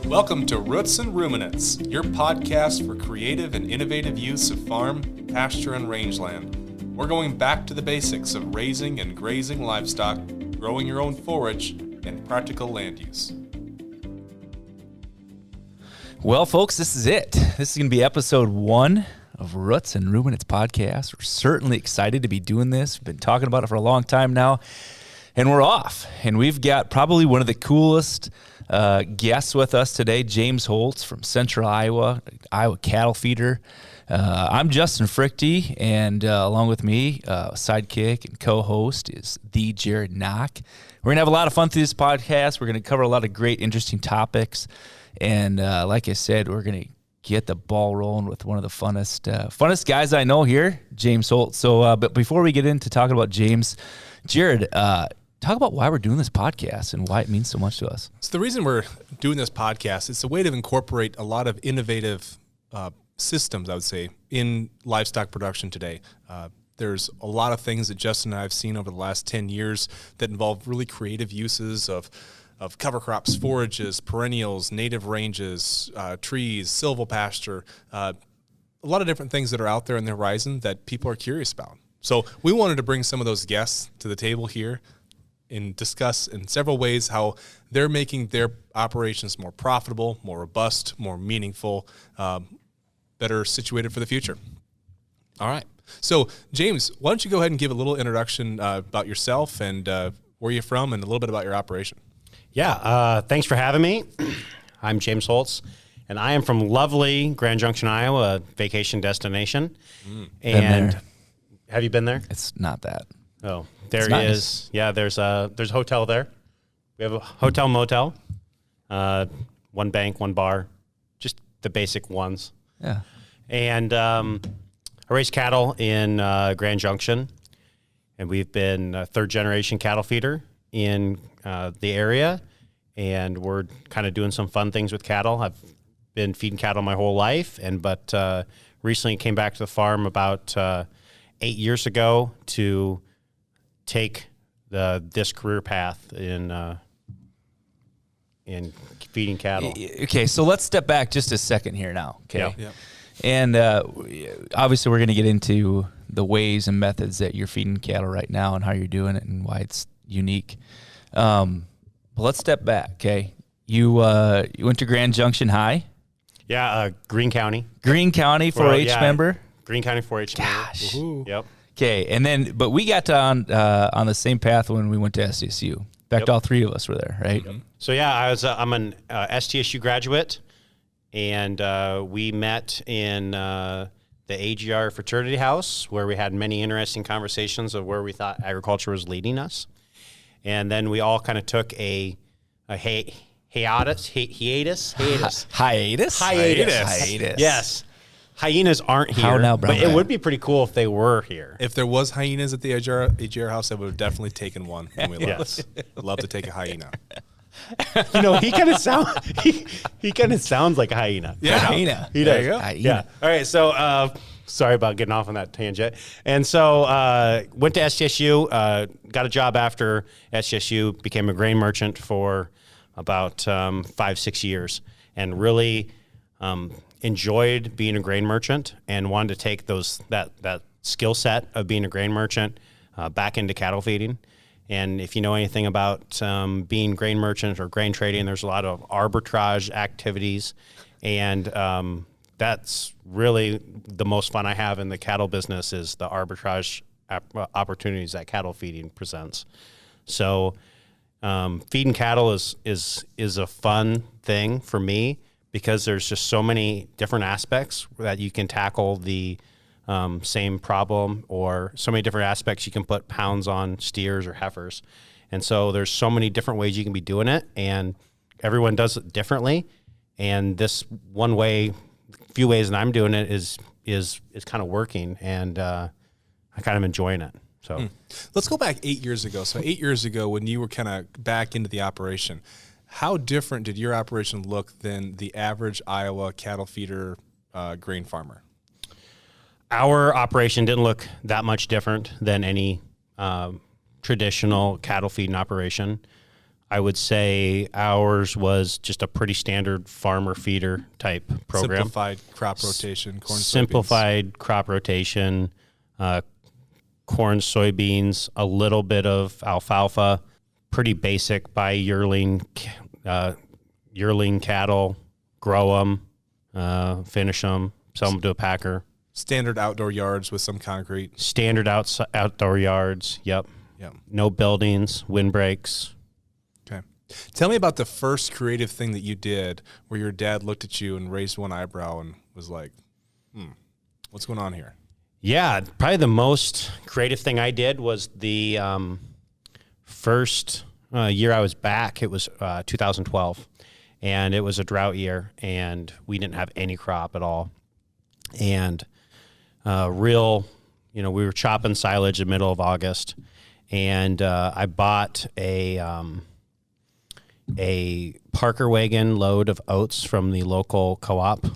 Welcome to Roots Ruminants, your podcast for creative and innovative use of farm, pasture, and rangeland. We're going back to the basics of raising and grazing livestock, growing your own forage, and practical land use. Well, folks, this is it. This is going to be episode 1 of Roots and Ruminants podcast. We're certainly excited to be doing this. We've been talking about it for a long time now, and we're off. And we've got probably one of the coolest guests with us today, James Holz from Central Iowa cattle feeder. I'm Justin Frichte, and along with me, sidekick and co-host is the Jared Knock. We're going to have a lot of fun through this podcast. We're going to cover a lot of great, interesting topics. And like I said, we're going to get the ball rolling with one of the funnest guys I know here, James Holz. So, but before we get into talking about James, Jared, talk about why we're doing this podcast and why it means so much to us. So the reason we're doing this podcast, it's a way to incorporate a lot of innovative systems, I would say, in livestock production today. There's a lot of things that Justin and I have seen over the last 10 years that involve really creative uses of cover crops, forages, perennials, native ranges, trees, silvopasture, a lot of different things that are out there on the horizon that people are curious about. So we wanted to bring some of those guests to the table here and discuss in several ways how they're making their operations more profitable, more robust, more meaningful, better situated for the future. All right. So, James, why don't you go ahead and give a little introduction about yourself and where you're from and a little bit about your operation. Yeah, thanks for having me. I'm James Holz, and I am from lovely Grand Junction, Iowa, a vacation destination. And have you been there? It's not that. Oh, there he is. Yeah, there's a hotel there. We have a hotel motel, one bank, one bar, just the basic ones. Yeah. And I raise cattle in Grand Junction, and we've been a third-generation cattle feeder in the area, and we're kind of doing some fun things with cattle. I've been feeding cattle my whole life, but recently came back to the farm about 8 years ago to take this career path in feeding cattle. Okay, so let's step back just a second here now. Okay. Yeah. And obviously we're going to get into the ways and methods that you're feeding cattle right now and how you're doing it and why it's unique. But let's step back, okay? You went to Grand Junction High? Yeah, Greene County. Greene County 4-H member? Greene County 4-H member. Gosh. Yep. Okay, and then, but we got on the same path when we went to SDSU. In fact, all three of us were there, right? Yep. So yeah, I'm an STSU graduate, and we met in the AGR fraternity house where we had many interesting conversations of where we thought agriculture was leading us. And then we all kind of took a hiatus. Yes. Hyenas aren't here, How now, but it would be pretty cool if they were here. If there was hyenas at the AGR house, I would have definitely taken one when we left. Yes. I'd love to take a hyena. You know, he kind of sounds like a hyena. Yeah. Hyena. He does. There you go. Hyena. Yeah. All right. So, sorry about getting off on that tangent. And so, went to STSU, got a job after STSU, became a grain merchant for about 5-6 years, and really enjoyed being a grain merchant and wanted to take that skill set of being a grain merchant back into cattle feeding. And if you know anything about being grain merchant or grain trading, there's a lot of arbitrage activities, and that's really the most fun I have in the cattle business is the arbitrage opportunities that cattle feeding presents. So feeding cattle is a fun thing for me because there's just so many different aspects that you can tackle the same problem, or so many different aspects you can put pounds on steers or heifers. And so there's so many different ways you can be doing it, and everyone does it differently. And this few ways that I'm doing it is kind of working, and I'm kind of enjoying it. So Let's go back 8 years ago. So 8 years ago, when you were kind of back into the operation, how different did your operation look than the average Iowa cattle feeder grain farmer? Our operation didn't look that much different than any traditional cattle feeding operation. I would say ours was just a pretty standard farmer feeder type program. Simplified crop rotation, corn, Simplified crop rotation, corn, soybeans, a little bit of alfalfa, pretty basic by yearling cattle, grow them, finish them, sell them to a packer. Standard outdoor yards with some concrete. Standard outdoor yards. Yep. Yep. No buildings, windbreaks. Okay. Tell me about the first creative thing that you did where your dad looked at you and raised one eyebrow and was like, what's going on here? Yeah, probably the most creative thing I did was the first year I was back. It was 2012, and it was a drought year, and we didn't have any crop at all. And we were chopping silage in the middle of August, and I bought a Parker wagon load of oats from the local co-op,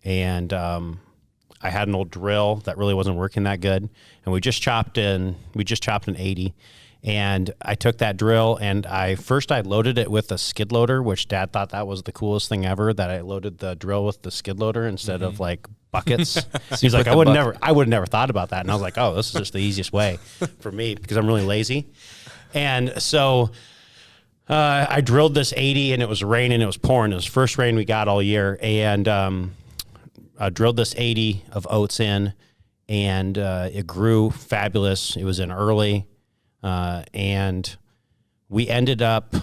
and I had an old drill that really wasn't working that good, and we just chopped an 80. And I took that drill and I loaded it with a skid loader, which Dad thought that was the coolest thing ever, that I loaded the drill with the skid loader instead of like buckets. He's like, I would never thought about that. And I was like, oh, this is just the easiest way for me because I'm really lazy. And so I drilled this 80 and it was raining, it was pouring. It was the first rain we got all year. And I drilled this 80 of oats in, and it grew fabulous. It was in early. And we ended up,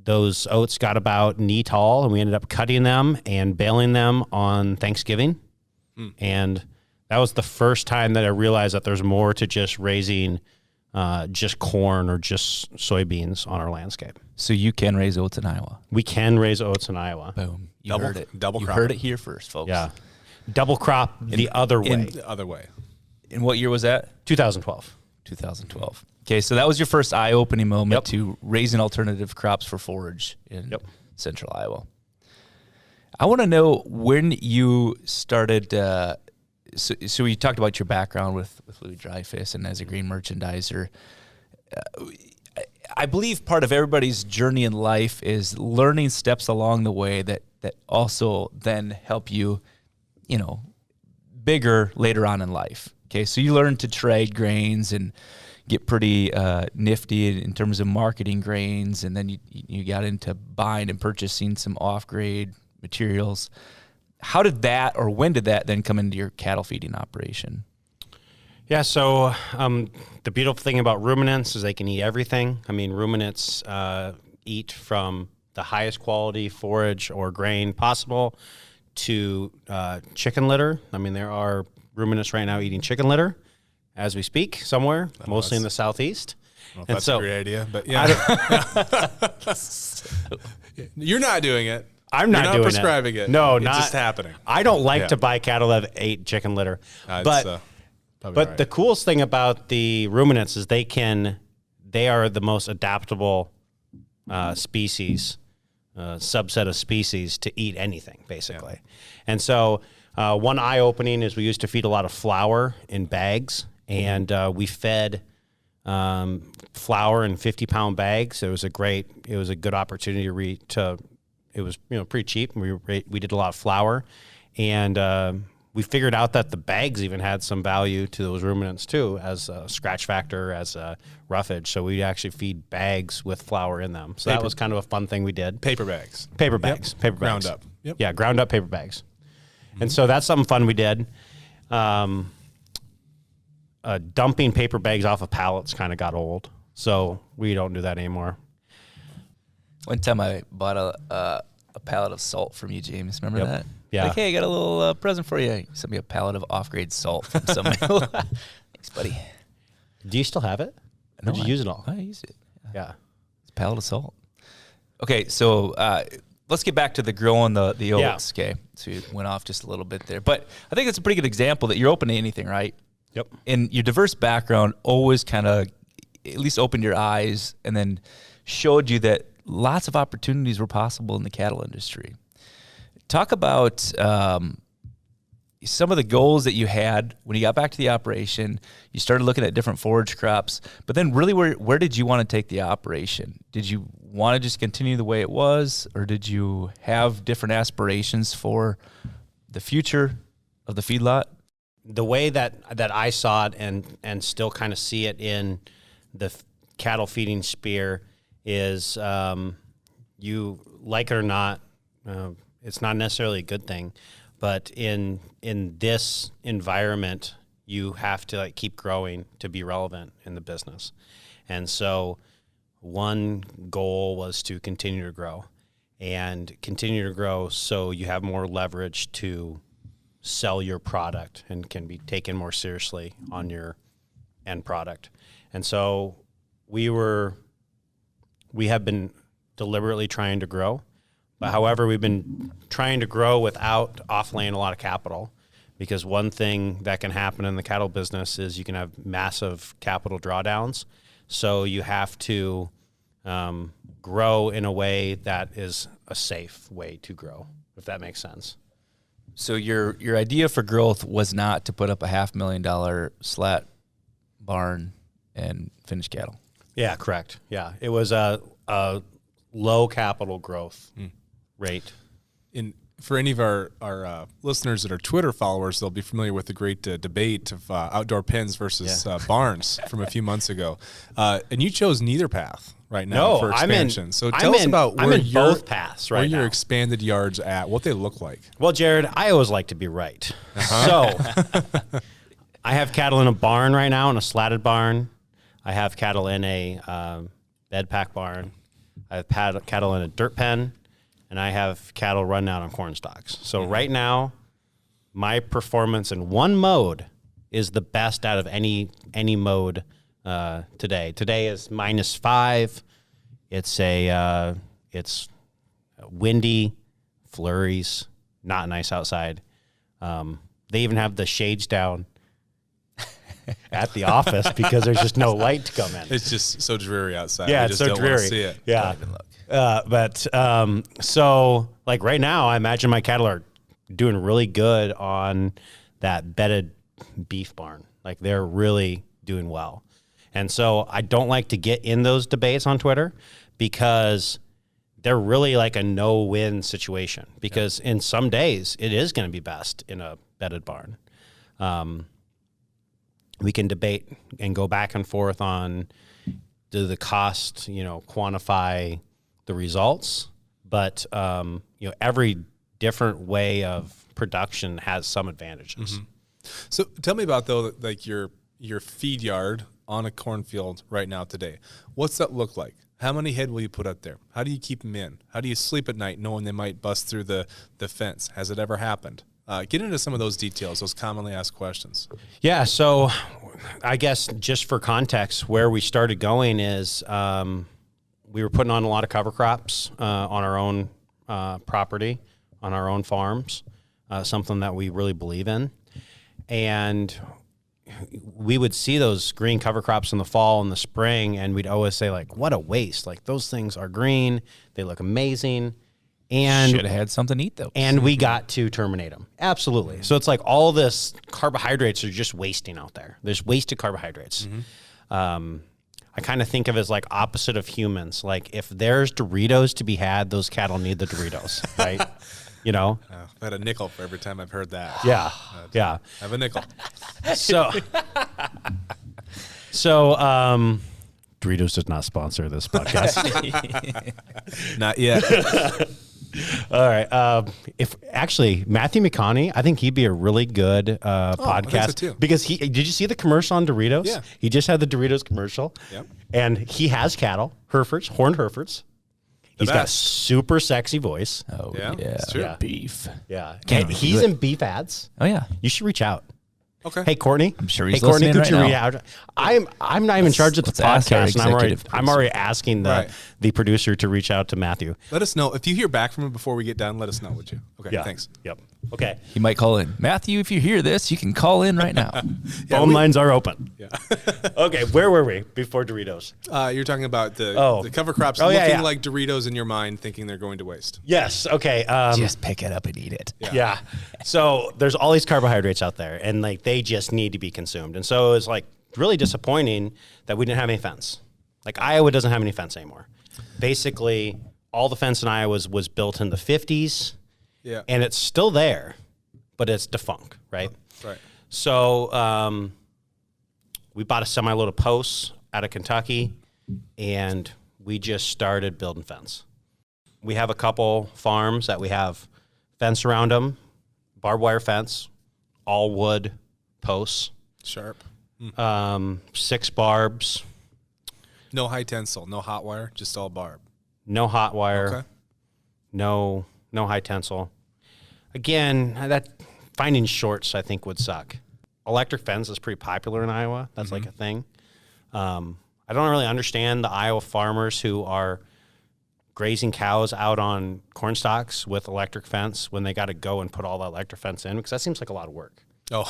those oats got about knee tall, and we ended up cutting them and baling them on Thanksgiving. And that was the first time that I realized that there's more to just raising, just corn or just soybeans on our landscape. So you can raise oats in Iowa. We can raise oats in Iowa. Boom. You heard it. Double you crop. heard it here first, folks. Yeah. Double crop the other way. The other way. And what year was that? 2012. 2012. Okay, so that was your first eye-opening moment to raising alternative crops for forage in central Iowa. I want to know when you started. So you talked about your background with Louis Dreyfus and as a grain merchandiser. I believe part of everybody's journey in life is learning steps along the way that also then help you, bigger later on in life. Okay, so you learn to trade grains and get pretty nifty in terms of marketing grains, and then you got into buying and purchasing some off-grade materials. How did that, or when did that then come into your cattle feeding operation? Yeah, so the beautiful thing about ruminants is they can eat everything. I mean, ruminants eat from the highest quality forage or grain possible to chicken litter. I mean, there are ruminants right now eating chicken litter as we speak somewhere, mostly in the southeast. I don't know if that's a great idea, but yeah. You're not doing it. I'm not doing prescribing it. No, it's not just happening. I don't like to buy cattle that ate chicken litter. But right. The coolest thing about the ruminants is they are the most adaptable species, subset of species to eat anything, basically. Yeah. And so one eye-opening is we used to feed a lot of flour in bags, and we fed flour in 50-pound bags. It was a good opportunity it was pretty cheap. We did a lot of flour, and we figured out that the bags even had some value to those ruminants too, as a scratch factor, as a roughage. So we actually feed bags with flour in them. So that was kind of a fun thing we did. Paper bags. Paper bags. Ground up. Yep. Yeah, ground up paper bags. Mm-hmm. And so that's something fun we did. Dumping paper bags off of pallets kind of got old, so we don't do that anymore. One time I bought a pallet of salt from you, James. Remember that? Yeah. Like, hey, I got a little present for you. He sent me a pallet of off-grade salt from somebody. Thanks, buddy. Do you still have it? No, did you use it all? I used it. Yeah. It's a pallet of salt. Okay, so let's get back to the growing the oats. Yeah. Okay, so you went off just a little bit there. But I think it's a pretty good example that you're open to anything, right? Yep. And your diverse background always kind of at least opened your eyes and then showed you that lots of opportunities were possible in the cattle industry. Talk about some of the goals that you had when you got back to the operation, you started looking at different forage crops, but then really where did you want to take the operation? Did you want to just continue the way it was, or did you have different aspirations for the future of the feedlot? The way that I saw it and still kind of see it in the cattle feeding sphere is you like it or not, it's not necessarily a good thing. But in this environment, you have to keep growing to be relevant in the business. And so one goal was to continue to grow so you have more leverage to sell your product and can be taken more seriously on your end product. And so we have been deliberately trying to grow. But however, we've been trying to grow without offlaying a lot of capital, because one thing that can happen in the cattle business is you can have massive capital drawdowns. So you have to grow in a way that is a safe way to grow, if that makes sense. So your idea for growth was not to put up a $500,000 slat barn and finish cattle. Yeah, correct. Yeah, it was a low capital growth rate. For any of our listeners that are Twitter followers, they'll be familiar with the great debate of outdoor pens versus barns from a few months ago. And you chose neither path right now for expansion. So tell us about where both paths right now. Where your expanded yards at, what they look like. Well, Jared, I always like to be right. So I have cattle in a barn right now, in a slatted barn. I have cattle in a bed pack barn. I have cattle in a dirt pen. And I have cattle run out on corn stalks. So right now, my performance in one mode is the best out of any mode today. Today is -5. It's windy, flurries, not nice outside. They even have the shades down at the office because there's just no light to come in. It's just so dreary outside. Yeah, We it's just so don't wanna dreary. see it. Yeah. So like right now, I imagine my cattle are doing really good on that bedded beef barn. Like they're really doing well. And so I don't like to get in those debates on Twitter because they're really like a no-win situation, because in some days it is going to be best in a bedded barn. We can debate and go back and forth on the cost, quantify the results, but every different way of production has some advantages. Mm-hmm. So tell me about though, like your feed yard on a cornfield right now today. What's that look like? How many head will you put up there? How do you keep them in? How do you sleep at night knowing they might bust through the fence? Has it ever happened? Get into some of those details, those commonly asked questions. Yeah, so I guess just for context, where we started going is we were putting on a lot of cover crops on our own property, on our own farms, something that we really believe in. And we would see those green cover crops in the fall and the spring, and we'd always say, like, what a waste. Like, those things are green. They look amazing. And should have had something to eat, though. And we got to terminate them. Absolutely. So it's like all this carbohydrates are just wasting out there. There's wasted carbohydrates. Mm-hmm. I kind of think of it as like opposite of humans. Like if there's Doritos to be had, those cattle need the Doritos, right? I've had a nickel for every time I've heard that. Yeah. Yeah. I have a nickel. So Doritos does not sponsor this podcast. Not yet. All right. If actually Matthew McConaughey, I think he'd be a really good podcast I think so too. because did you see the commercial on Doritos? Yeah. He just had the Doritos commercial. Yep. And he has cattle, Herefords, horned Herefords. He's got a super sexy voice. Oh, Yeah, yeah. it's true. Beef. Yeah. Can't And do he's it. in beef ads. Oh, yeah. You should reach out. Okay. Hey, Courtney. I'm sure he's Hey, Courtney, listening could you right reach now. out? I'm not even in charge of the let's ask our podcast, and executive I'm already asking the producer to reach out to Matthew. Let us know. If you hear back from him before we get done, let us know, would you? Okay, Yeah. thanks. Yep. Okay. He might call in. Matthew, if you hear this, you can call in right now. Phone lines are open. Yeah. Okay, where were we before Doritos? You're talking about the cover crops looking like Doritos in your mind, thinking they're going to waste. Yes. Okay. Just pick it up and eat it. Yeah. So there's all these carbohydrates out there, and like they just need to be consumed. And so it's like really disappointing that we didn't have any fence. Like Iowa doesn't have any fence anymore. Basically, all the fence in Iowa was built in the 50s. Yeah. And it's still there, but it's defunct, right? Right. So we bought a semi-load of posts out of Kentucky, and we just started building fence. We have a couple farms that we have fence around them, barbed wire fence, all wood posts. Sharp. 6 barbs. No high tensile, no hot wire, just all barb. No hot wire. Okay. No high tensile. Again, that finding shorts I think would suck. Electric fence is pretty popular in Iowa. That's like a thing. I don't really understand the Iowa farmers who are grazing cows out on corn stalks with electric fence when they got to go and put all the electric fence in, because that seems like a lot of work. Oh,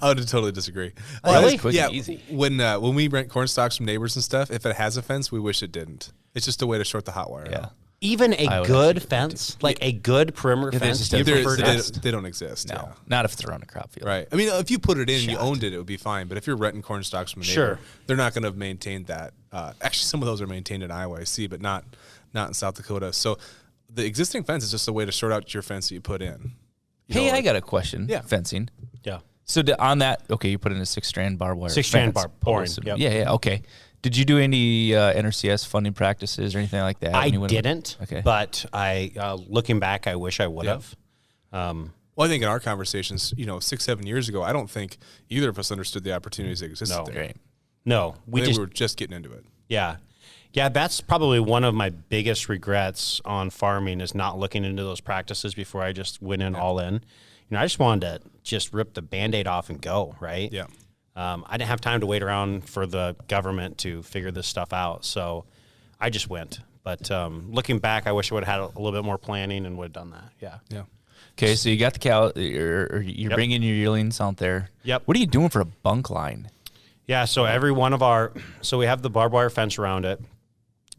I would totally disagree. Really? Quick Yeah. and easy. When we rent corn stalks from neighbors and stuff, if it has a fence, we wish it didn't. It's just a way to short the hot wire. Yeah. out. Even a I would good actually fence, like a good perimeter there's fence, just do you a- prefer They that? don't exist. No, Yeah. not if it's around a crop field. Right. I mean, if you put it in and you owned it, it would be fine. But if you're renting corn stalks from a neighbor, Sure. they're not going to maintain that. Actually, some of those are maintained in Iowa, I see, but not in South Dakota. So the existing fence is just a way to sort out your fence that you put in. Hey, I got a question. Yeah. Fencing. Yeah. So on that, okay, you put in a 6-strand barbed wire. 6-strand fence. barb, boring, Awesome. yep. Yeah, okay. Did you do any NRCS funding practices or anything like that? I when you went- didn't, Okay. but looking back, I wish I would have. Well, I think in our conversations, 6-7 years ago, I don't think either of us understood the opportunities that existed No. there. Great. No, We were just getting into it. Yeah. That's probably one of my biggest regrets on farming is not looking into those practices before I just went in all in. I just wanted to just rip the Band-Aid off and go, right? Yeah. I didn't have time to wait around for the government to figure this stuff out, so I just went. But looking back, I wish I would have had a little bit more planning and would have done that. Yeah. Yeah. Okay, so you got the cow, you're bringing your yearlings out there. Yep. What are you doing for a bunk line? Yeah, so every one of so we have the barbed wire fence around it.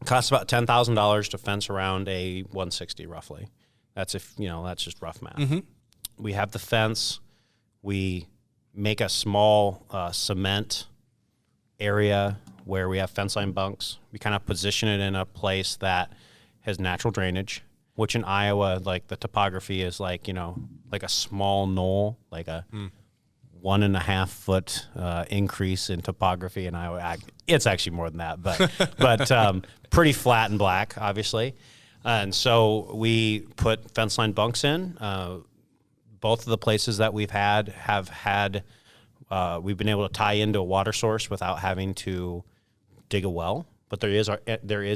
It costs about $10,000 to fence around a 160 roughly. That's that's just rough math. We have the fence. We make a small cement area where we have fence line bunks. We kind of position it in a place that has natural drainage, which in Iowa, like the topography is like a small knoll, like a 1.5 foot increase in topography in Iowa. It's actually more than that, but pretty flat and black, obviously. And so we put fence line bunks in. Both of the places that we've had we've been able to tie into a water source without having to dig a well. But there is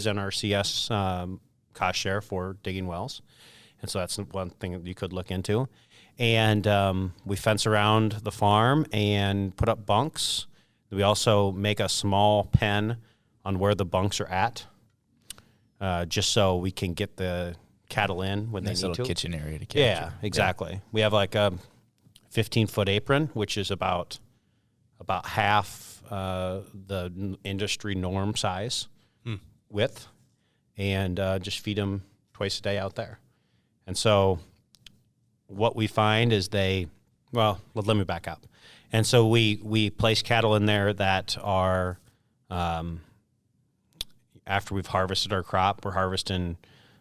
NRCS cost share for digging wells, and so that's one thing that you could look into. And we fence around the farm and put up bunks. We also make a small pen on where the bunks are at, just so we can get the cattle in when Nice they need little to. kitchen area to catch. Yeah, exactly. We have like a 15-foot apron, which is about half the industry norm size width, and just feed them twice a day out there. And so what we find is let me back up. And so we place cattle in there that are, after we've harvested our crop, we're harvesting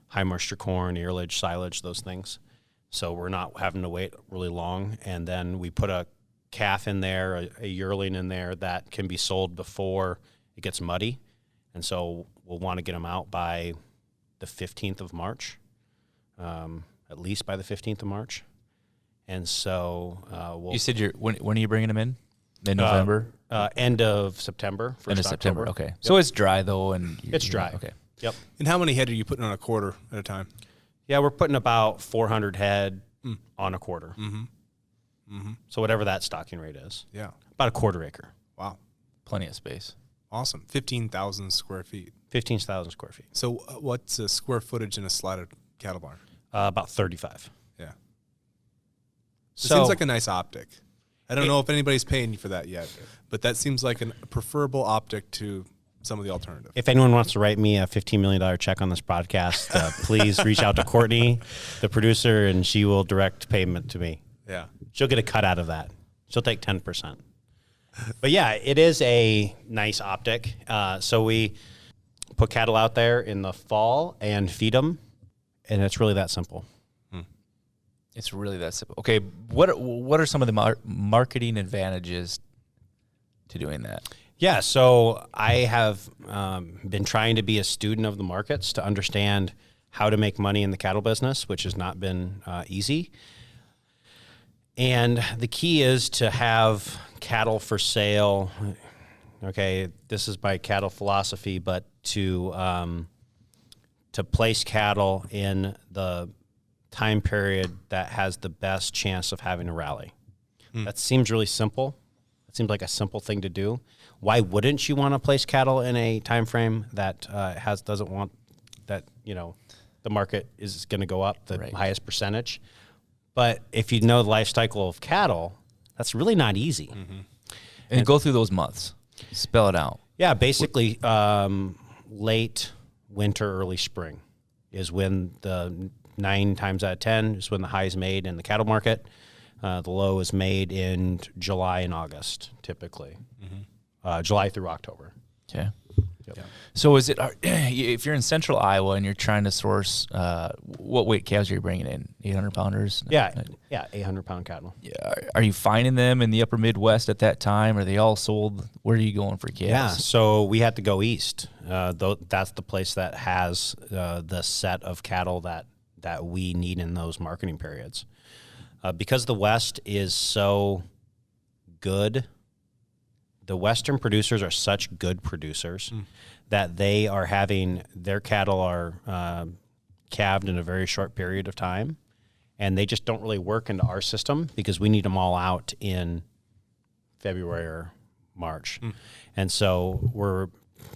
high moisture corn, earlage, silage, those things. So we're not having to wait really long. And then we put a calf in there, a yearling in there that can be sold before it gets muddy. And so we'll want to get them out by the 15th of March, at least by the 15th of March. And so You said when are you bringing them in? Mid-November? end of September. End of September, October. okay. So it's dry, though, and... It's dry. Okay. Yep. And how many head are you putting on a quarter at a time? Yeah, we're putting about 400 head on a quarter. So whatever that stocking rate is. Yeah. About a quarter acre. Wow. Plenty of space. Awesome. 15,000 square feet. 15,000 square feet. So what's the square footage in a slatted cattle barn? About 35. Yeah. seems like a nice optic. I don't know if anybody's paying you for that yet, but that seems like a preferable optic to some of the alternative. If anyone wants to write me a $15 million check on this podcast, please reach out to Courtney, the producer, and she will direct payment to me. Yeah. She'll get a cut out of that. She'll take 10%. But yeah, it is a nice optic. So we put cattle out there in the fall and feed them, and it's really that simple. It's really that simple. Okay, what are some of the marketing advantages to doing that? Yeah, so I have been trying to be a student of the markets to understand how to make money in the cattle business, which has not been easy. And the key is to have cattle for sale. Okay, this is my cattle philosophy, but to place cattle in the time period that has the best chance of having a rally. That seems really simple. It seems like a simple thing to do. Why wouldn't you want to place cattle in a time frame that doesn't want that, the market is going to go up the highest percentage? But if you know the life cycle of cattle, that's really not easy. And go through those months. Spell it out. Yeah, basically late winter, early spring is when the 9 times out of 10 is when the high is made in the cattle market. The low is made in July and August, typically. July through October. Okay. Yep. So is it, if you're in central Iowa and you're trying to source, what weight calves are you bringing in? 800-pounders? Yeah, 800-pound cattle. Yeah. Are you finding them in the upper Midwest at that time? Are they all sold? Where are you going for calves? Yeah, so we had to go east. That's the place that has the set of cattle that we need in those marketing periods. Because the West is so good, the Western producers are such good producers that they are having their cattle are calved in a very short period of time, and they just don't really work into our system because we need them all out in February or March. And so we're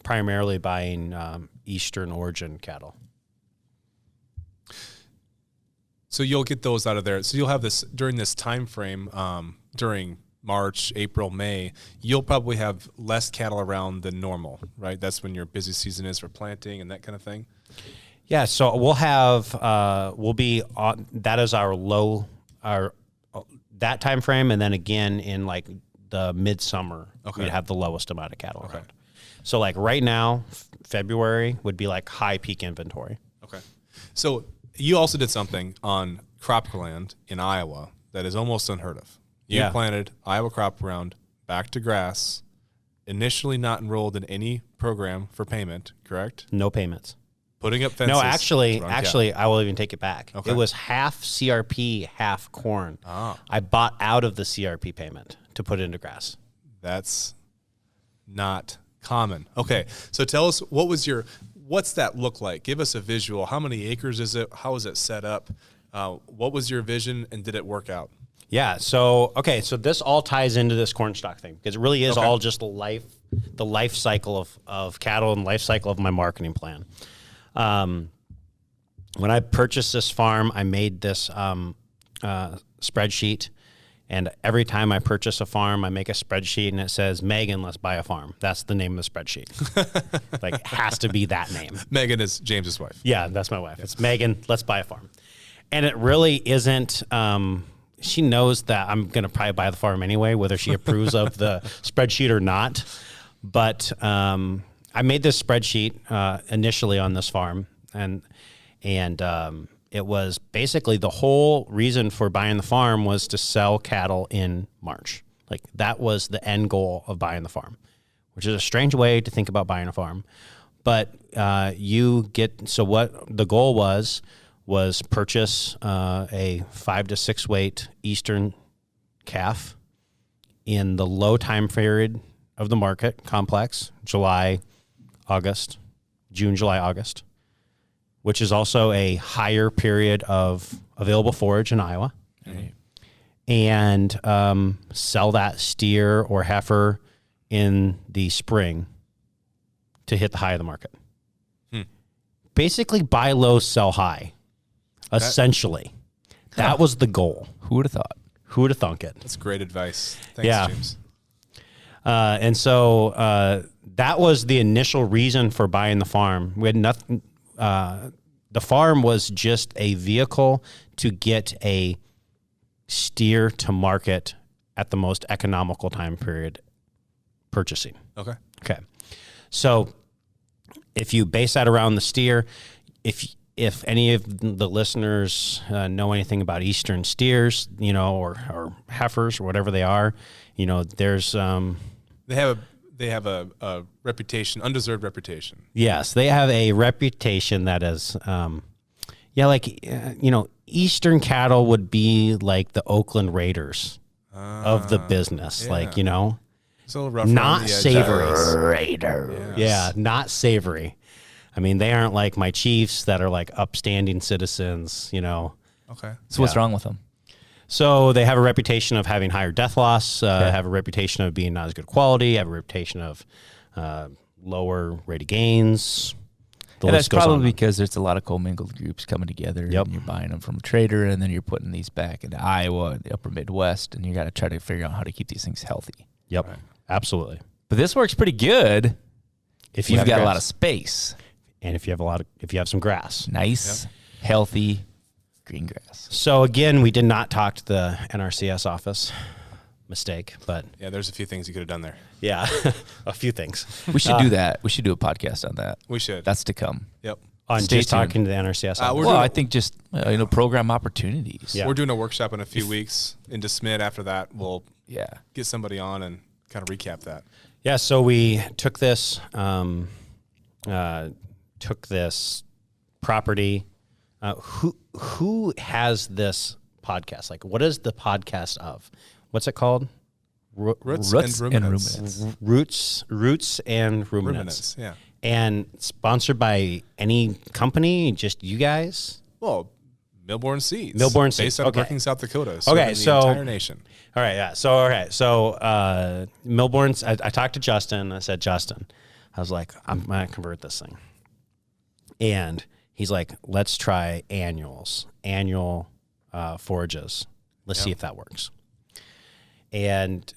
primarily buying Eastern origin cattle. So you'll get those out of there. So you'll have this during this time frame, during March, April, May, you'll probably have less cattle around than normal, right? That's when your busy season is for planting and that kind of thing. Yeah, so we'll have we'll be on, that is our low, that time frame, and then again in like the midsummer, we'd have the lowest amount of cattle around. So like right now, February would be like high peak inventory. Okay. So you also did something on cropland in Iowa that is almost unheard of. You planted Iowa crop ground back to grass, initially not enrolled in any program for payment, correct? No payments. Putting up fences. No, actually, I will even take it back. Okay. It was half CRP, half corn. Ah. I bought out of the CRP payment to put it into grass. That's not common. Okay, so tell us, what's that look like? Give us a visual. How many acres is it? How is it set up? What was your vision, and did it work out? Yeah. So this all ties into this corn stock thing because it really is all just the life cycle of cattle and life cycle of my marketing plan. When I purchased this farm, I made this spreadsheet, and every time I purchase a farm, I make a spreadsheet and it says, Megan, let's buy a farm. That's the name of the spreadsheet. Like, it has to be that name. Megan is James's wife. Yeah, that's my wife. It's Megan, let's buy a farm. And it really isn't, she knows that I'm going to probably buy the farm anyway, whether she approves of the spreadsheet or not. But I made this spreadsheet initially on this farm, and it was basically the whole reason for buying the farm was to sell cattle in March. Like, that was the end goal of buying the farm, which is a strange way to think about buying a farm. But what the goal was purchase a 5 to 6 weight Eastern calf in the low time period of the market complex, June, July, August, which is also a higher period of available forage in Iowa, and sell that steer or heifer in the spring to hit the high of the market. Basically, buy low, sell high. Essentially, that was the goal. Who would have thought? Who would have thunk it? That's great advice. Thanks, James. And so that was the initial reason for buying the farm. We had nothing. The farm was just a vehicle to get a steer to market at the most economical time period purchasing. Okay. So if you base that around the steer, if any of the listeners know anything about Eastern steers, or heifers or whatever they are, there's They have a reputation, undeserved reputation. Yes, they have a reputation that is, Eastern cattle would be like the Oakland Raiders of the business, yeah. It's a little rough. not savory. Raiders. Yeah, not savory. I mean, they aren't like my Chiefs that are like upstanding citizens, Okay. So what's wrong with them? So they have a reputation of having higher death loss, have a reputation of being not as good quality, have a reputation of lower rate of gains. And that's probably because there's a lot of commingled groups coming together. Yep. And you're buying them from a trader, and then you're putting these back into Iowa and the upper Midwest, and you got to try to figure out how to keep these things healthy. Yep, absolutely. But this works pretty good If you've have got grass, a lot of space. and if you have some grass. Nice, healthy green grass. So again, we did not talk to the NRCS office. Mistake, but Yeah, there's a few things you could have done there. yeah, a few things. We should do that. We should do a podcast on that. We should. That's to come. Yep. On Stay just tuned. talking to the NRCS office. Well, I think just program opportunities. Yeah. We're doing a workshop in a few weeks in DeSmit. After that, we'll get somebody on and kind of recap that. Yeah, so we took this property. Who has this podcast? Like, what is the podcast of? What's it called? Roots and Ruminants. Roots and Ruminants. Ruminants, yeah. And sponsored by any company, just you guys? Well, Millborn Seeds. Millborn Seeds, Based out of okay. Brookings, South Dakota. Okay, so the entire nation. All right, yeah. So Millborn's, I talked to Justin. I said, Justin, I was like, I'm going to convert this thing. And he's like, let's try annual forages. Let's see if that works. And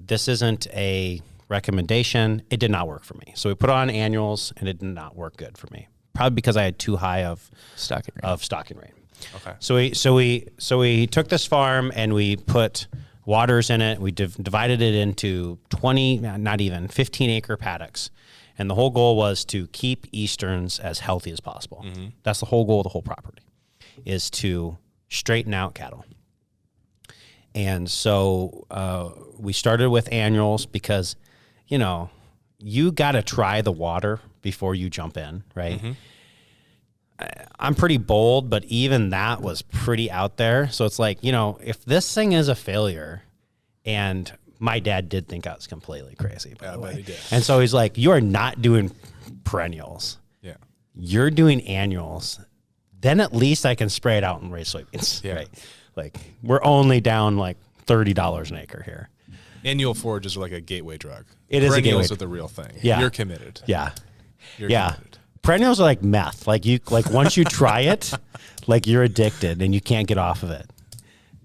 this isn't a recommendation. It did not work for me. So we put on annuals, and it did not work good for me. Probably because I had too high of stocking rate. Okay. So we took this farm and we put waters in it. We divided it into 15 acre paddocks. And the whole goal was to keep Easterns as healthy as possible. Mm-hmm. That's the whole goal of the whole property, is to straighten out cattle. And so we started with annuals because, you got to try the water before you jump in, right? Mm-hmm. I'm pretty bold, but even that was pretty out there. So it's like, if this thing is a failure, and my dad did think I was completely crazy, by the way. He did. And so he's like, you are not doing perennials. Yeah. You're doing annuals. Then at least I can spray it out and raise soybeans. Yeah. Right? Like, we're only down like $30 an acre here. Annual forages are like a gateway drug. It is a gateway. Perennials are the real thing. Yeah. You're committed. Yeah. You're committed. Perennials are like meth. Like once you try it, like you're addicted and you can't get off of it.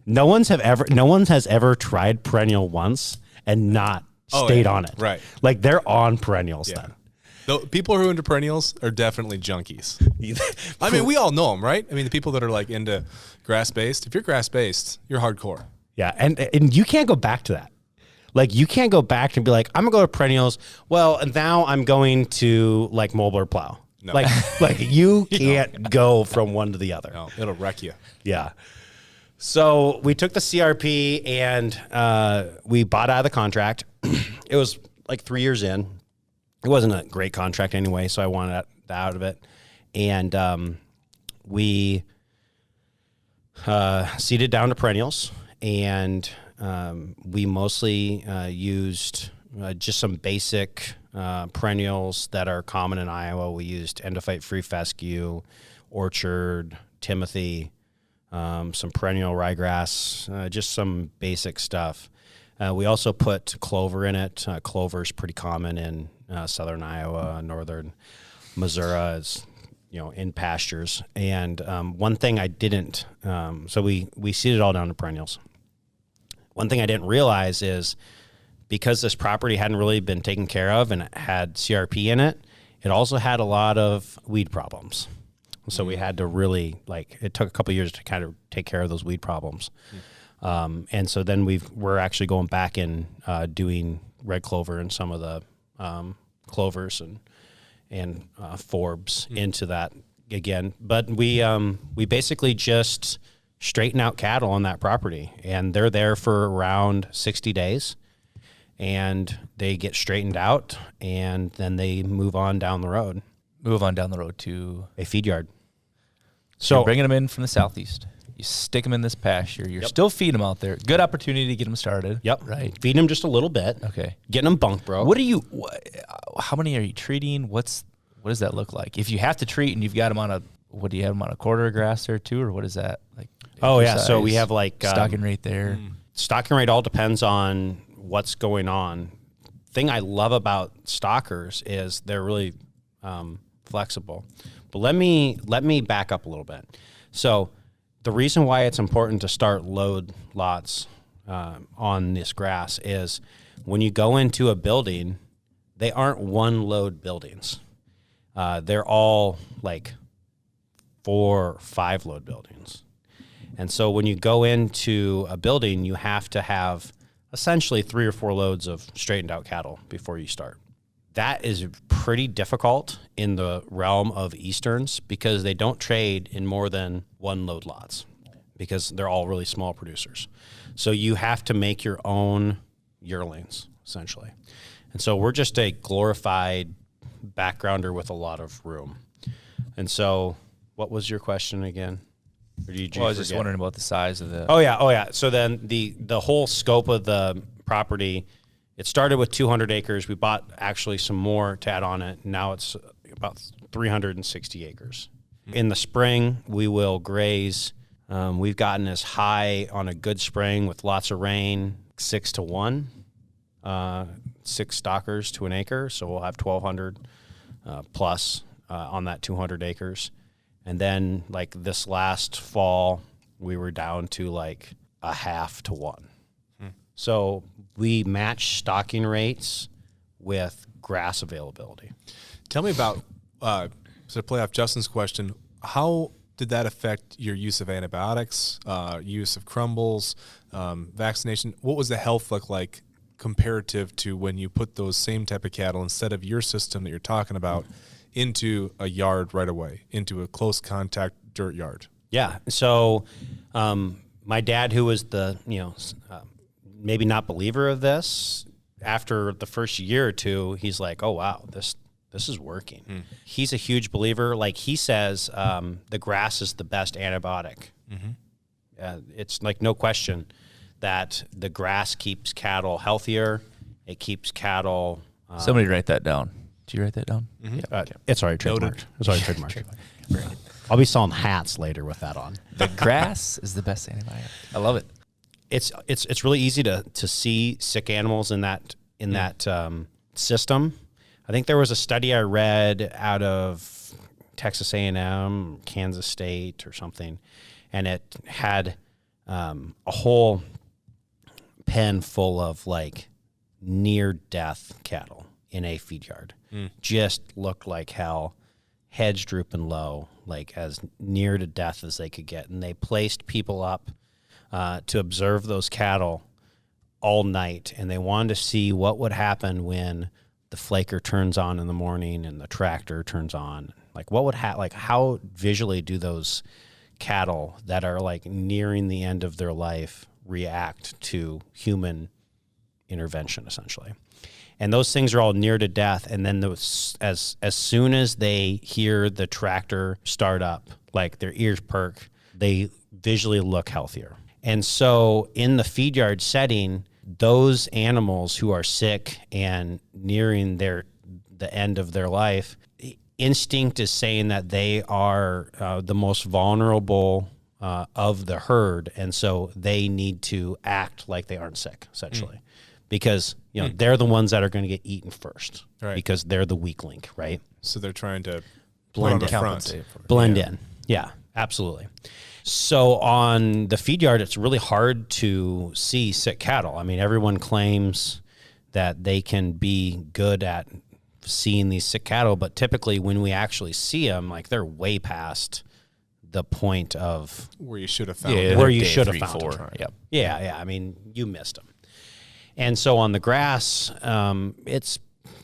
No one has ever tried perennial once and not stayed on it. Right. Like they're on perennials then. The people who are into perennials are definitely junkies. I mean, we all know them, right? I mean, the people that are like into grass-based, if you're grass-based, you're hardcore. Yeah. And you can't go back to that. Like, you can't go back and be like, I'm going to go to perennials. Well, and now I'm going to, like, moldboard plow. No. Like you can't go from one to the other. No, it'll wreck you. Yeah. So we took the CRP and we bought out of the contract. It was like 3 years in. It wasn't a great contract anyway, so I wanted out of it. And we seeded down to perennials, and we mostly used just some basic perennials that are common in Iowa. We used endophyte free fescue, orchard, timothy, some perennial ryegrass, just some basic stuff. We also put clover in it. Clover is pretty common in southern Iowa, northern Missouri, is in pastures. And one thing I didn't, so we seeded all down to perennials. One thing I didn't realize is because this property hadn't really been taken care of and it had CRP in it, it also had a lot of weed problems. So we had to really, it took a couple of years to kind of take care of those weed problems. And so then we're actually going back and doing red clover and some of the clovers and forbs into that again. But we basically just straighten out cattle on that property, and they're there for around 60 days. And they get straightened out, and then they move on down the road. Move on down the road to a feed yard. So you're bringing them in from the southeast. You stick them in this pasture. You're still feeding them out there. Good opportunity to get them started. Yep. Right. Feeding them just a little bit. Okay. Getting them bunk broke. How many are you treating? What does that look like? If you have to treat and you've got them on do you have them on a quarter of grass there too, or what is that like? Oh yeah. So we have stocking rate there. Stocking rate all depends on what's going on. Thing I love about stockers is they're really flexible. But let me back up a little bit. So the reason why it's important to start load lots on this grass is when you go into a building, they aren't one load buildings. They're all like 4 or 5 load buildings. And so when you go into a building, you have to have essentially 3 or 4 loads of straightened out cattle before you start. That is pretty difficult in the realm of Easterns because they don't trade in more than 1 load lots because they're all really small producers. So you have to make your own yearlings, essentially. And so we're just a glorified backgrounder with a lot of room. And so what was your question again? Or did you I was just wondering about the size of the... Oh, yeah. So then the whole scope of the property, it started with 200 acres. We bought actually some more to add on it. Now it's about 360 acres. In the spring, we will graze. We've gotten as high on a good spring with lots of rain, 6 to 1, 6 stockers to an acre. So we'll have 1,200 plus on that 200 acres. And then this last fall, we were down to a half to 1. So we match stocking rates with grass availability. Tell me about, to play off Justin's question, how did that affect your use of antibiotics, use of crumbles, vaccination? What was the health look like comparative to when you put those same type of cattle instead of your system that you're talking about into a yard right away, into a close contact dirt yard? Yeah. So my dad, who was the, maybe not believer of this, after the first year or two, he's like, oh, wow, this is working. He's a huge believer. Like he says, the grass is the best antibiotic. It's no question that the grass keeps cattle healthier. It keeps cattle. Somebody write that down. Did you write that down? Yeah. It's already trademarked. It's already trademarked. I'll be selling hats later with that on. The grass is the best antibiotic. I love it. It's really easy to see sick animals in that system. I think there was a study I read out of Texas A&M, Kansas State, or something, and it had a whole pen full of near death cattle in a feed yard. Just looked like hell, heads drooping low, as near to death as they could get. And they placed people up to observe those cattle all night, and they wanted to see what would happen when the flaker turns on in the morning and the tractor turns on. What would how visually do those cattle that are nearing the end of their life react to human intervention, essentially? And those things are all near to death. And then as soon as they hear the tractor start up, their ears perk, they visually look healthier. And so in the feed yard setting, those animals who are sick and nearing the end of their life, instinct is saying that they are the most vulnerable of the herd. And so they need to act like they aren't sick, essentially. Because they're the ones that are going to get eaten first, right? Because they're the weak link, right? So they're trying to blend in. Yeah, absolutely. So on the feed yard, it's really hard to see sick cattle. I mean, everyone claims that they can be good at seeing these sick cattle, but typically when we actually see them, like they're way past the point of where you should have found Yeah, it. where like you day should have 3, found 4. them. Yep. Yeah. I mean, you missed them. And so on the grass, it's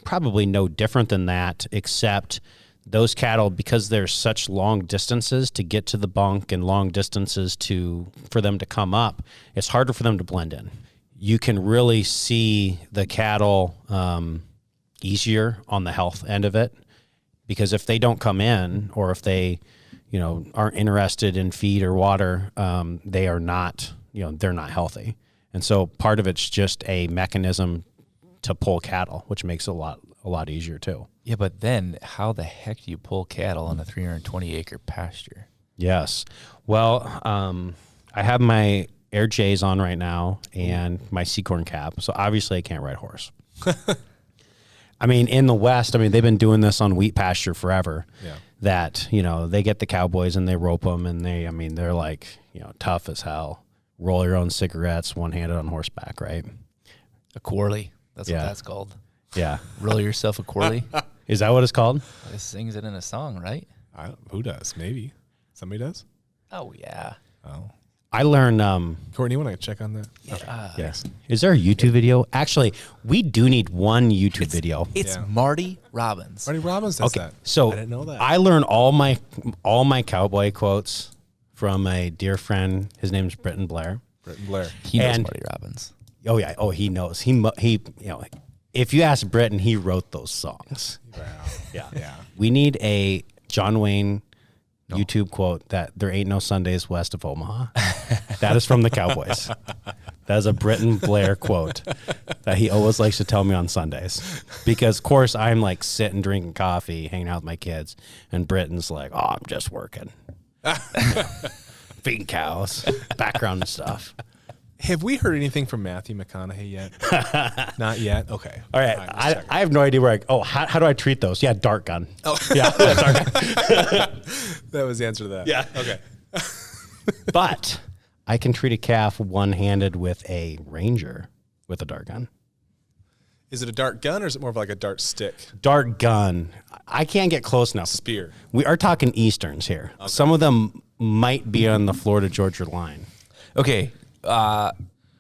probably no different than that, except those cattle, because there's such long distances to get to the bunk and long distances for them to come up, it's harder for them to blend in. You can really see the cattle easier on the health end of it, because if they don't come in, or if they, aren't interested in feed or water, they are not, they're not healthy. And so part of it's just a mechanism to pull cattle, which makes it a lot easier too. Yeah, but then how the heck do you pull cattle on a 320-acre pasture? Yes. Well, I have my Air J's on right now and my Seacorn cap. So obviously I can't ride a horse. I mean, in the West, they've been doing this on wheat pasture forever. Yeah. That, they get the cowboys and they rope them, and they're like, tough as hell. Roll your own cigarettes, one-handed on horseback, right? A Corley. That's Yeah. what that's called. Yeah. Roll yourself a Corley. Is that what it's called? This sings it in a song, right? Who does? Maybe somebody does. Oh, yeah. Oh, I learned, Courtney, you want to check on that? yes. Is there a YouTube video? Actually, we do need one YouTube video. It's Yeah. Marty Robbins. Marty Robbins does that. So I didn't know that. I learned all my cowboy quotes from a dear friend. His name's Britton Blair. Britton Blair. He knows And- Marty Robbins. Oh yeah. Oh, he knows. He if you ask Britton, he wrote those songs. Wow. Yeah. Yeah. We need a John Wayne YouTube quote that there ain't no Sundays west of Omaha. That is from the Cowboys. That is a Britton Blair quote that he always likes to tell me on Sundays. Because, of course, I'm like sitting, drinking coffee, hanging out with my kids, and Britton's like, oh, I'm just working. Feeding cows, background stuff. Have we heard anything from Matthew McConaughey yet? Not yet. Okay. All right. Just checking. I have no idea where how do I treat those? Yeah, dart gun. Oh. Yeah, dart gun. That was the answer to that. Yeah. Okay. But I can treat a calf one-handed with a ranger with a dart gun. Is it a dart gun or is it more of like a dart stick? Dart gun. I can't get close enough. Spear. We are talking Easterns here. Okay. Some of them might be on the Florida-Georgia line. Okay.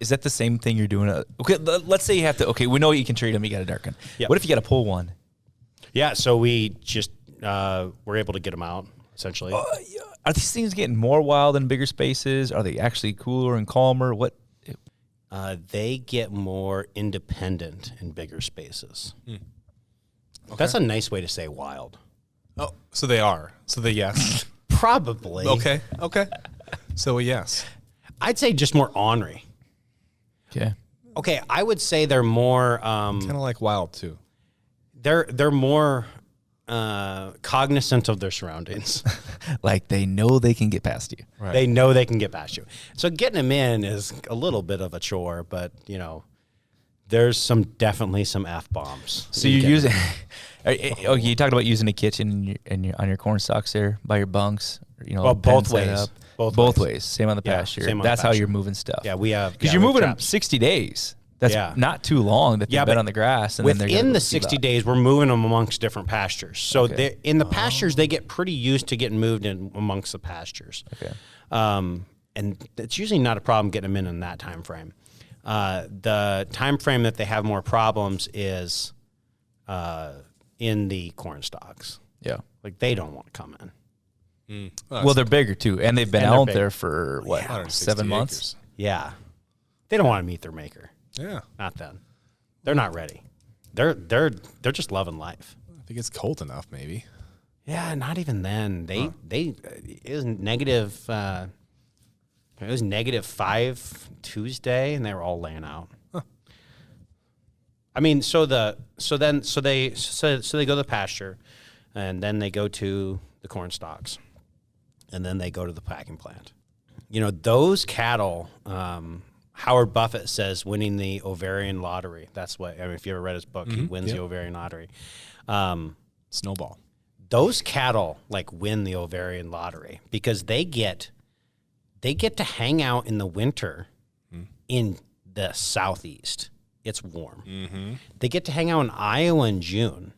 Is that the same thing you're doing? Okay, let's say you have to. Okay, we know you can treat them. You got a dart gun. Yep. What if you got to pull one? Yeah, so we just were able to get them out, essentially. Are these things getting more wild in bigger spaces? Are they actually cooler and calmer? What? They get more independent in bigger spaces. Okay. That's a nice way to say wild. Oh, so they are. So they yes. Probably. Okay. Okay. So a yes. I'd say just more ornery. Okay. Okay, I would say they're more Kind of like wild too. they're more cognizant of their surroundings. Like they know they can get past you. Right. They know they can get past you. So getting them in is a little bit of a chore, but there's definitely some F-bombs. So you're using. Okay, you talked about using a kitchen on your corn stalks there by your bunks. Well, both pen set ways. up. Both ways. Same on the Yeah, pasture. same on That's the how pasture. you're moving stuff. Yeah, we have Because you're moving them traps. 60 days. That's Yeah. not too long that they've been but on the grass. And then they're within gonna the go feed 60 up. days, we're moving them amongst different pastures. So Okay. in the pastures, they get pretty used to getting moved in amongst the pastures. Okay. And it's usually not a problem getting them in that time frame. The time frame that they have more problems is in the corn stalks. Yeah. Like they don't want to come in. Well, they're bigger too, and they've been And they're out big. there for what 160 7 months. acres. Yeah, they don't want to meet their maker. Yeah. Not then. They're not ready. They're just loving life. I think it's cold enough, maybe. Yeah, not even then. It was negative. It was -5 Tuesday, and they were all laying out. Huh. I mean, so they go to the pasture, and then they go to the corn stalks, and then they go to the packing plant. Those cattle. Howard Buffett says winning the ovarian lottery. That's what. If you ever read his book, he wins the ovarian lottery. Snowball. Those cattle win the ovarian lottery because they get they get to hang out in the winter in the southeast. It's warm. Mm-hmm. They get to hang out in Iowa in June.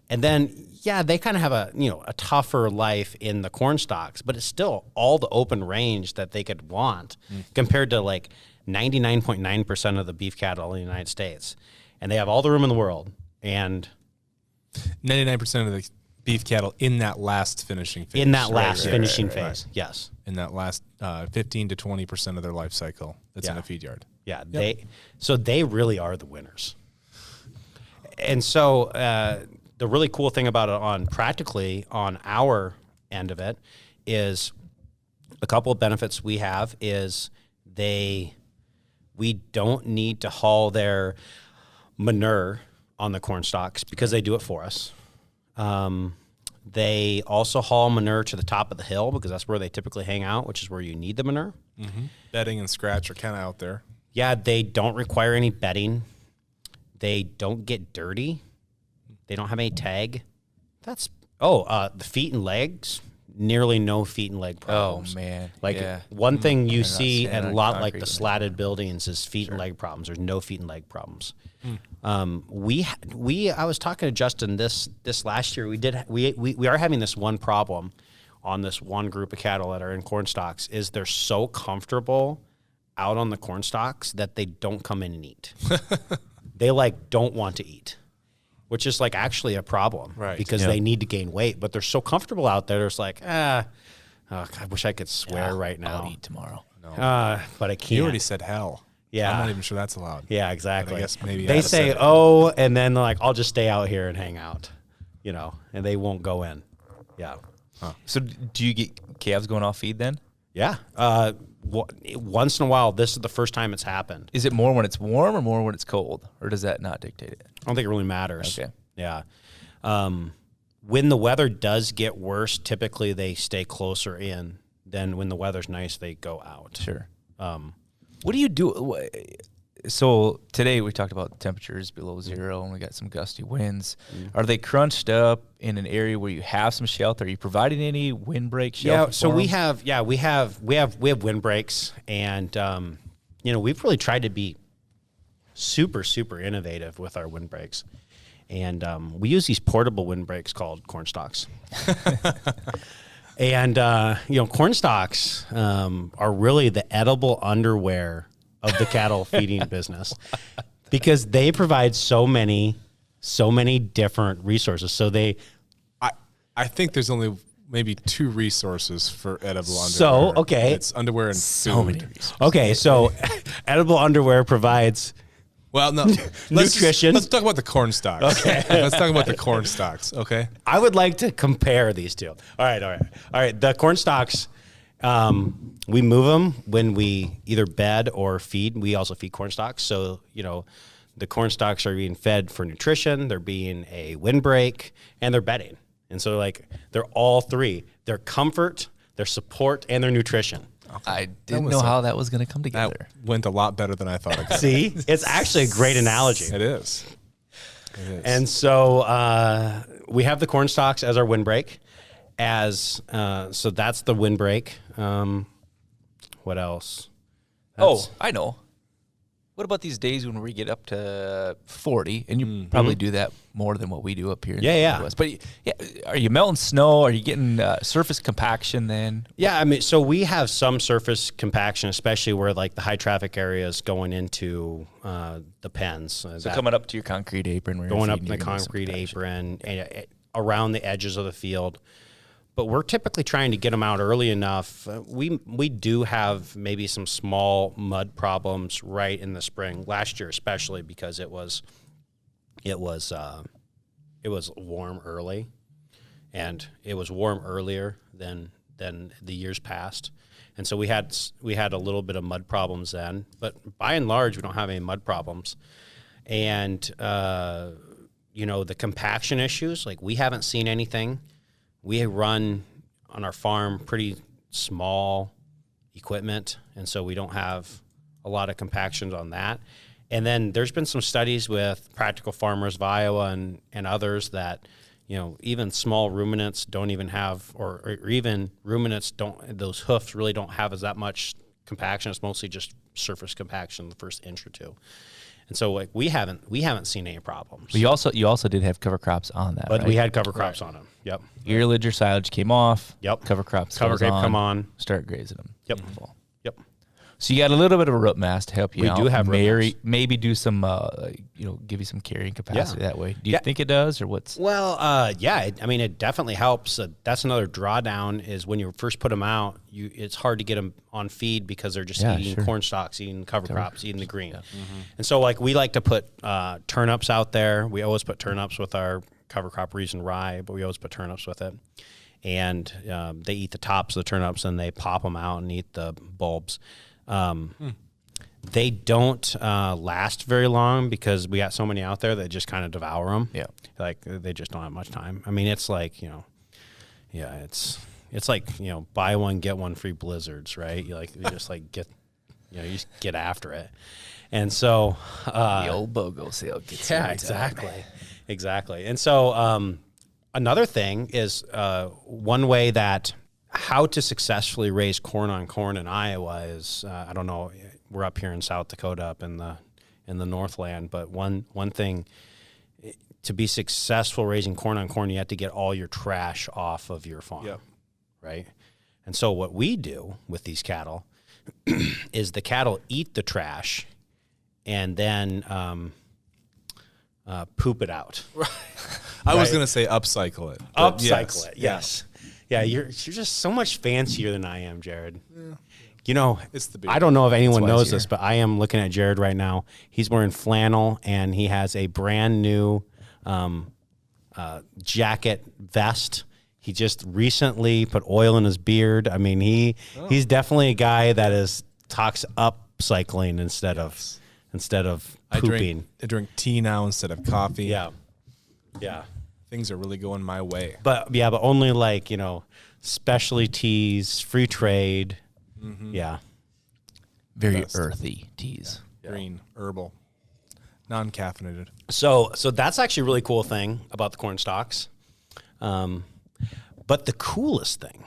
And then, they kind of have a tougher life in the corn stalks, but it's still all the open range that they could want compared to like 99.9% of the beef cattle in the United States. And they have all the room in the world. And 99% of the beef cattle in that last finishing phase. in that last finishing phase, right. yes. In that last 15 to 20% of their life cycle that's in a feed yard. Yeah, they really are the winners. And so the really cool thing about it on our end of it is a couple of benefits we have is we don't need to haul their manure on the corn stalks because they do it for us. They also haul manure to the top of the hill because that's where they typically hang out, which is where you need the manure. Mm-hmm. Bedding and scratch are kind of out there. Yeah, they don't require any bedding. They don't get dirty. They don't have any tag. The feet and legs, nearly no feet and leg problems. Oh, man. One thing you They're not see standing and a on lot like concrete the or slatted buildings is feet and leg problems. There's no feet and leg problems. I was talking to Justin this last year. We are having this one problem on this one group of cattle that are in corn stalks is they're so comfortable out on the corn stalks that they don't come in and eat. They don't want to eat, which is actually a problem, right? Because they need to gain weight, but they're so comfortable out there. It's I wish I could swear right now. I'll eat tomorrow. No. But I can't. You already said hell. Yeah. I'm not even sure that's allowed. Yeah, exactly. But I guess maybe they say, and then they're I'll just stay out here and hang out, and they won't go in. Yeah. Huh. So do you get calves going off feed then? Yeah. Once in a while, this is the first time it's happened. Is it more when it's warm or more when it's cold? Or does that not dictate it? I don't think it really matters. Okay. Yeah. When the weather does get worse, typically they stay closer in. Then when the weather's nice, they go out. Sure. What do you do? So today we talked about temperatures below zero and we got some gusty winds. Are they crunched up in an area where you have some shelter? Are you providing any windbreak shelter? Yeah, so we have windbreaks, and we've really tried to be super, super innovative with our windbreaks. And we use these portable windbreaks called corn stalks. And corn stalks are really the edible underwear of the cattle feeding business because they provide so many different resources. So I think there's only maybe 2 resources for edible underwear. So, okay. It's underwear and So many food. resources. Okay, so edible underwear provides Well, no. Nutrition. Let's talk about the corn stalks. Okay. Let's talk about the corn stalks, okay? I would like to compare these two. All right. The corn stalks, we move them when we either bed or feed. We also feed corn stalks. So, the corn stalks are being fed for nutrition. They're being a windbreak, and they're bedding. And so, they're all 3. Their comfort, their support, and their nutrition. I didn't know how that was going to come together. That went a lot better than I thought it could. See? It's actually a great analogy. It is. And so we have the corn stalks as our windbreak. So that's the windbreak. What else? I know. What about these days when we get up to 40, and you probably do that more than what we do up here in the Midwest. But are you melting snow? Are you getting surface compaction then? Yeah, I mean, so we have some surface compaction, especially where the high traffic areas going into the pens. So coming up to your concrete apron. Where going you're up in the concrete apron and around the edges of the field. But we're typically trying to get them out early enough. We do have maybe some small mud problems right in the spring. Last year, especially because it was warm early, and it was warm earlier than the years past, and so we had a little bit of mud problems then. But by and large, we don't have any mud problems, and the compaction issues, we haven't seen anything. We run on our farm pretty small equipment, and so we don't have a lot of compactions on that. And then there's been some studies with Practical Farmers of Iowa and others that, even small ruminants don't even have, or even ruminants those hoofs really don't have as that much compaction. It's mostly just surface compaction the first inch or two. And so like we haven't seen any problems. But you also did have cover crops on that, But right? we had cover crops on them. Yep. Earlidge or silage came off. Yep. Cover crops Cover grape come on. Start grazing them. Yep. in the fall. Yep. So you got a little bit of a root mass to help you out. We do have root mass. Maybe do some, give you some carrying capacity that way. Do you think it does, or what's? Well, yeah. It definitely helps. That's another drawdown is when you first put them out, it's hard to get them on feed because they're just eating corn stalks, eating cover crops, eating the green. Yeah. And so, like, we like to put turnips out there. We always put turnips with our cover crop and rye, but we always put turnips with it. And they eat the tops of the turnips and they pop them out and eat the bulbs. They don't last very long because we got so many out there that just kind of devour them. Yeah. Like they just don't have much time. It's like, it's like, buy one, get one free blizzards, right? You just like get, you just get after it. And so, the old BOGO sale gets you every time. Exactly. And so, another thing is, one way that how to successfully raise corn on corn in Iowa is, I don't know, we're up here in South Dakota, up in the Northland, but one thing to be successful raising corn on corn, you have to get all your trash off of your farm, right? And so what we do with these cattle is the cattle eat the trash and then poop it out. I was going to say upcycle it. Upcycle it, yes. Yeah, you're just so much fancier than I am, Jared. Yeah. It's the beard. I don't know if anyone knows this, but I am looking at Jared right now. He's wearing flannel, and he has a brand new jacket vest. He just recently put oil in his beard. He's definitely a guy that talks upcycling instead of pooping. I drink tea now instead of coffee. Yeah. Things are really going my way. But only like, specialty teas, free trade. Mm-hmm. Yeah. Very earthy teas. Green, herbal, non-caffeinated. So that's actually a really cool thing about the corn stalks. But the coolest thing,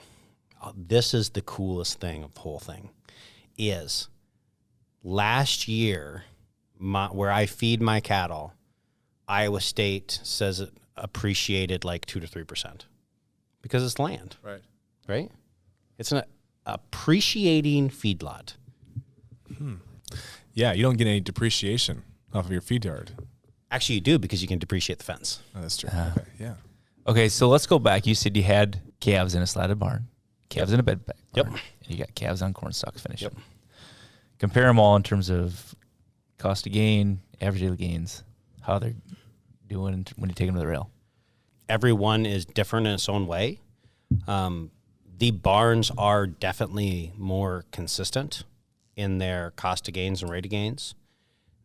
this is the coolest thing of the whole thing, is last year, where I feed my cattle, Iowa State says it appreciated like 2 to 3% because it's land. Right? It's an appreciating feedlot. Yeah, you don't get any depreciation off of your feed yard. Actually, you do because you can depreciate the fence. Oh, that's true. Okay, yeah. Okay, so let's go back. You said you had calves in a slatted barn, calves in a bed barn, Yep. and you got calves on corn stalks finishing. Yep. Compare them all in terms of cost of gain, average daily gains, how they're doing when you take them to the rail. Every one is different in its own way. The barns are definitely more consistent in their cost of gains and rate of gains.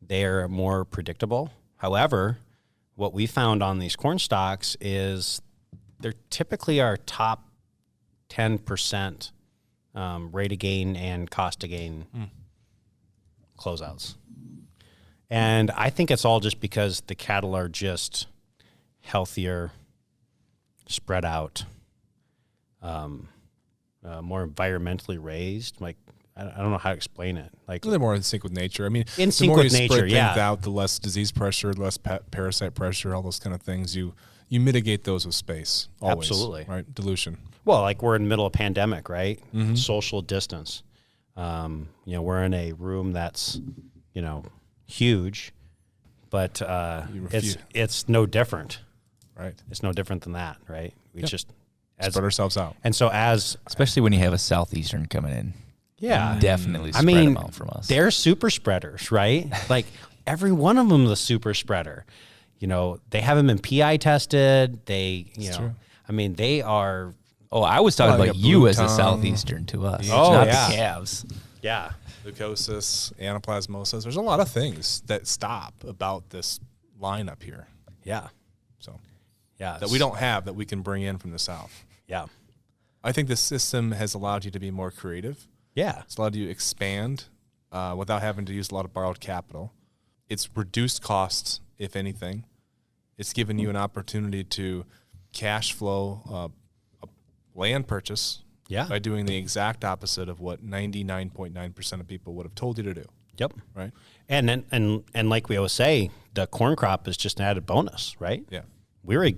They're more predictable. However, what we found on these corn stalks is they're typically our top 10% rate of gain and cost of gain closeouts. And I think it's all just because the cattle are just healthier, spread out, more environmentally raised. Like, I don't know how to explain it. Like, They're more in sync with nature. in the sync more with you nature, spread yeah. things out, the less disease pressure, less parasite pressure, all those kind of things. You mitigate those with space. Always, Absolutely. right? Dilution. Well, like we're in the middle of a pandemic, right? Mm-hmm. Social distance. We're in a room that's, huge, but it's no different. Right. It's no different than that, right? We just Spread ourselves out. And so Especially when you have a southeastern coming in. yeah, Definitely spread them out from us. they're super spreaders, right? Like every one of them is a super spreader. They haven't been PI tested. They, true. They are. Oh, I was talking Well, about you got you blue as a tongue. southeastern to us, Oh, not yeah. the calves. Yeah. Leukosis, anaplasmosis. There's a lot of things that stop about this line up here. Yeah. So Yeah. that we don't have that we can bring in from the south. Yeah. I think the system has allowed you to be more creative. Yeah. It's allowed you to expand without having to use a lot of borrowed capital. It's reduced costs, if anything. It's given you an opportunity to cash flow land purchase Yeah. by doing the exact opposite of what 99.9% of people would have told you to do. Yep. Right. And then and like we always say, the corn crop is just an added bonus, right? Yeah. We already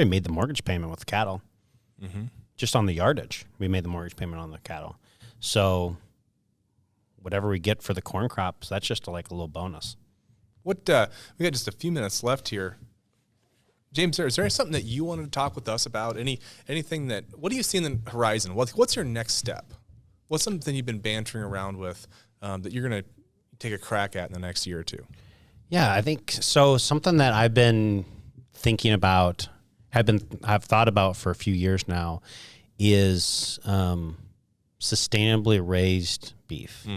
made the mortgage payment with the cattle. Mm-hmm. Just on the yardage, we made the mortgage payment on the cattle. So whatever we get for the corn crops, that's just like a little bonus. What we got just a few minutes left here. James, is there something that you wanted to talk with us about? Anything that, what do you see in the horizon? What's your next step? What's something you've been bantering around with that you're going to take a crack at in the next year or two? Yeah, I think so. Something that I've been thinking about, I've thought about for a few years now, is sustainably raised beef.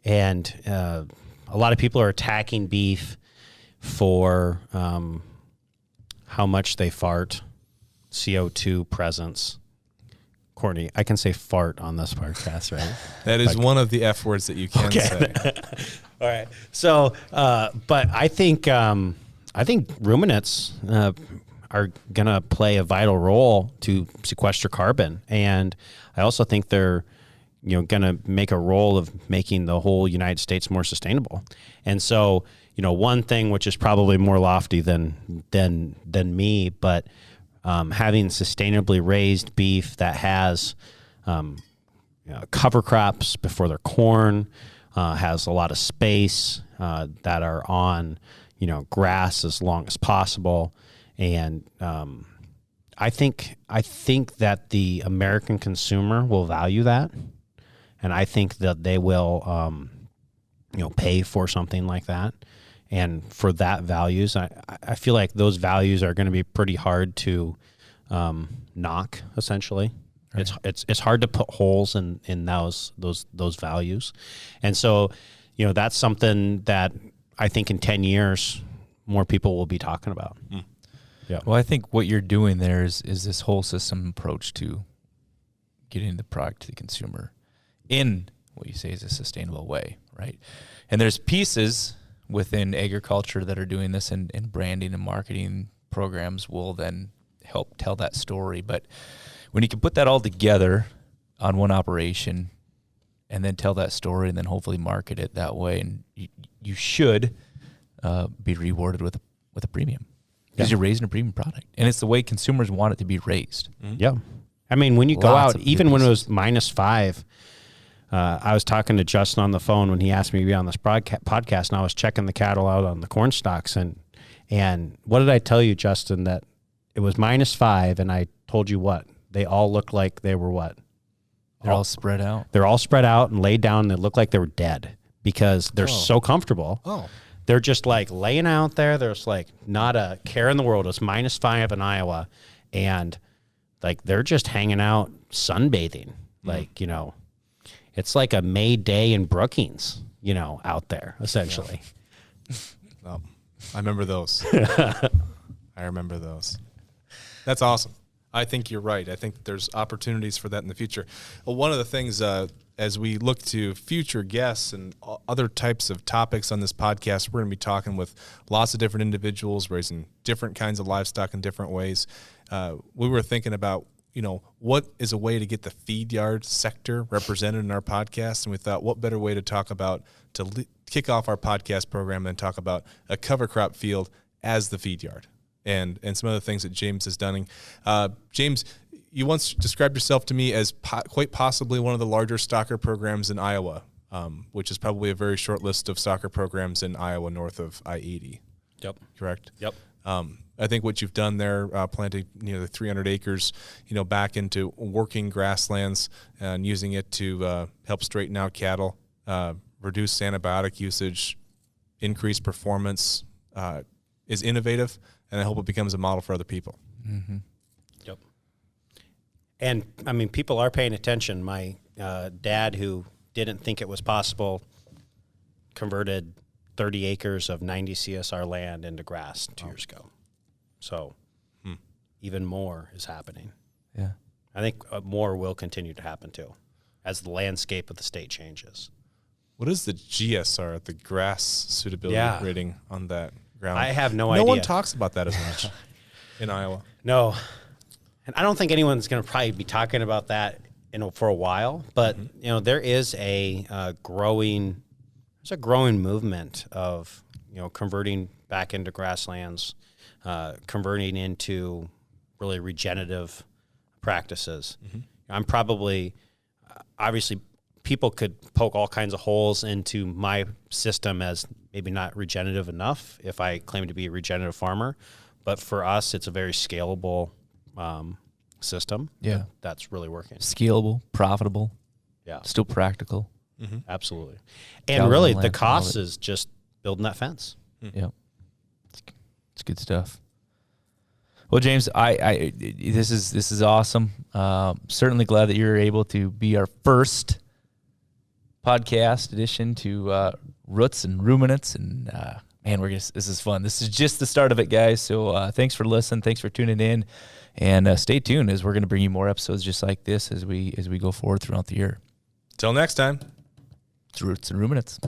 And a lot of people are attacking beef for how much they fart, CO2 presence. Courtney, I can say fart on this podcast, right? That is one of the F words that you can say. All right. So, but I think ruminants are going to play a vital role to sequester carbon, and I also think they're going to make a role of making the whole United States more sustainable. And so, one thing which is probably more lofty than me, but having sustainably raised beef that has cover crops before their corn, has a lot of space, that are on grass as long as possible, and I think that the American consumer will value that, and I think that they will pay for something like that. And for that values, I feel like those values are going to be pretty hard to knock. Essentially, right. It's hard to put holes in those values, and so that's something that I think in 10 years more people will be talking about. Yeah. Well, I think what you're doing there is this whole system approach to getting the product to the consumer in what you say is a sustainable way, right? And there's pieces within agriculture that are doing this, and branding and marketing programs will then help tell that story. But when you can put that all together on one operation and then tell that story and then hopefully market it that way, and you should be rewarded with a premium because you're raising a premium product, and it's the way consumers want it to be raised. Yeah. I mean, when you go out, even when it was -5, I was talking to Justin on the phone when he asked me to be on this podcast, and I was checking the cattle out on the corn stalks. And what did I tell you, Justin, that it was -5, and I told you what? They all looked like they were what? They're all spread out. They're all spread out and laid down, and they look like they were dead because they're so comfortable. Oh. They're just like laying out there. There's like not a care in the world. It's -5 in Iowa, and like they're just hanging out sunbathing. Like, it's like a May day in Brookings, out there essentially. Yeah. Well, I remember those. I remember those. That's awesome. I think you're right. I think there's opportunities for that in the future. Well, one of the things as we look to future guests and other types of topics on this podcast, we're going to be talking with lots of different individuals raising different kinds of livestock in different ways. We were thinking about, what is a way to get the feed yard sector represented in our podcast? And we thought, what better way to talk about, kick off our podcast program than talk about a cover crop field as the feed yard and some other things that James has done. James, you once described yourself to me as quite possibly one of the larger stocker programs in Iowa, which is probably a very short list of stocker programs in Iowa north of I-80. Yep. Correct? Yep. I think what you've done there, planting the 300 acres, back into working grasslands and using it to help straighten out cattle, reduce antibiotic usage, increase performance, is innovative, and I hope it becomes a model for other people. Mm-hmm. Yep. And I mean, people are paying attention. My dad, who didn't think it was possible, converted 30 acres of 90 CSR land into grass 2 years ago. So even more is happening. Yeah. I think more will continue to happen too as the landscape of the state changes. What is the GSR, the grass suitability rating on that ground? I have no idea. No one talks about that as much. in Iowa. No. And I don't think anyone's going to probably be talking about that, for a while. But, there is a growing movement of, converting back into grasslands, converting into really regenerative practices. I'm probably, obviously, people could poke all kinds of holes into my system as maybe not regenerative enough if I claim to be a regenerative farmer. But for us, it's a very scalable system. Yeah. That's really working. Scalable, profitable, Yeah, still practical. absolutely. And Galvin really, lamp, the all cost of it. is just building that fence. Yeah. It's good stuff. Well, James, this is awesome. Certainly glad that you're able to be our first podcast addition to Roots and Ruminants, and man, this is fun. This is just the start of it, guys. So thanks for listening. Thanks for tuning in, and stay tuned as we're going to bring you more episodes just like this as we go forward throughout the year. Till next time. It's Roots and Ruminants.